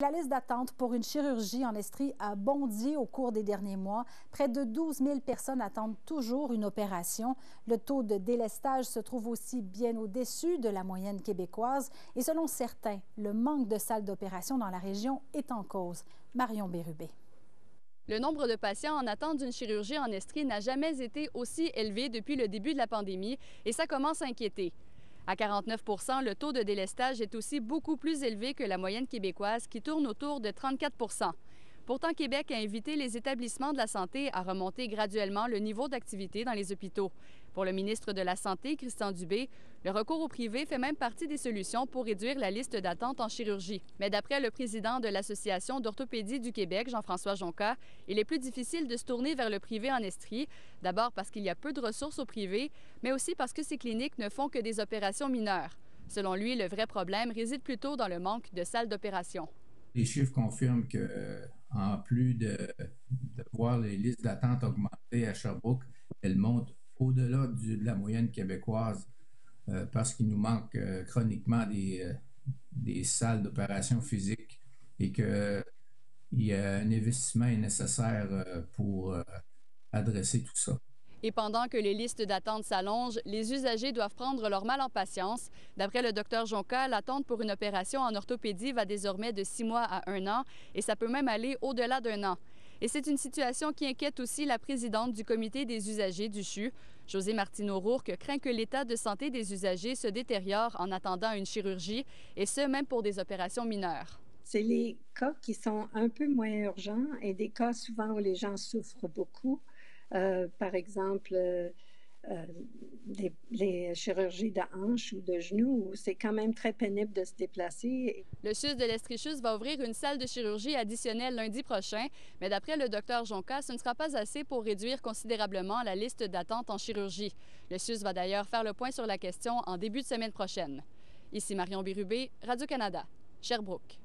La liste d'attente pour une chirurgie en Estrie a bondi au cours des derniers mois. Près de 12 000 personnes attendent toujours une opération. Le taux de délestage se trouve aussi bien au-dessus de la moyenne québécoise. Et selon certains, le manque de salles d'opération dans la région est en cause. Marion Bérubé. Le nombre de patients en attente d'une chirurgie en Estrie n'a jamais été aussi élevé depuis le début de la pandémie et ça commence à inquiéter. À 49 % le taux de délestage est aussi beaucoup plus élevé que la moyenne québécoise qui tourne autour de 34 %. Pourtant, Québec a invité les établissements de la santé à remonter graduellement le niveau d'activité dans les hôpitaux. Pour le ministre de la Santé, Christian Dubé, le recours au privé fait même partie des solutions pour réduire la liste d'attente en chirurgie. Mais d'après le président de l'Association d'orthopédie du Québec, Jean-François Jonca, il est plus difficile de se tourner vers le privé en Estrie. D'abord parce qu'il y a peu de ressources au privé, mais aussi parce que ces cliniques ne font que des opérations mineures. Selon lui, le vrai problème réside plutôt dans le manque de salles d'opération. Les chiffres confirment que, en plus de voir les listes d'attente augmenter à Sherbrooke, elles montent au-delà de la moyenne québécoise parce qu'il nous manque chroniquement des salles d'opération physique et qu'il y a un investissement nécessaire pour adresser tout ça. Et pendant que les listes d'attente s'allongent, les usagers doivent prendre leur mal en patience. D'après le Dr Jonca, l'attente pour une opération en orthopédie va désormais de 6 mois à 1 an et ça peut même aller au-delà d'1 an. Et c'est une situation qui inquiète aussi la présidente du comité des usagers du CHU, Josée Martineau-Rourque, craint que l'état de santé des usagers se détériore en attendant une chirurgie, et ce, même pour des opérations mineures. C'est les cas qui sont un peu moins urgents et des cas souvent où les gens souffrent beaucoup. Par exemple, les chirurgies de hanche ou de genoux, où c'est quand même très pénible de se déplacer. Le CHUS de l'Estrie-CHUS va ouvrir une salle de chirurgie additionnelle lundi prochain, mais d'après le Dr Jonca, ce ne sera pas assez pour réduire considérablement la liste d'attente en chirurgie. Le CHUS va d'ailleurs faire le point sur la question en début de semaine prochaine. Ici Marion Bérubé, Radio-Canada, Sherbrooke.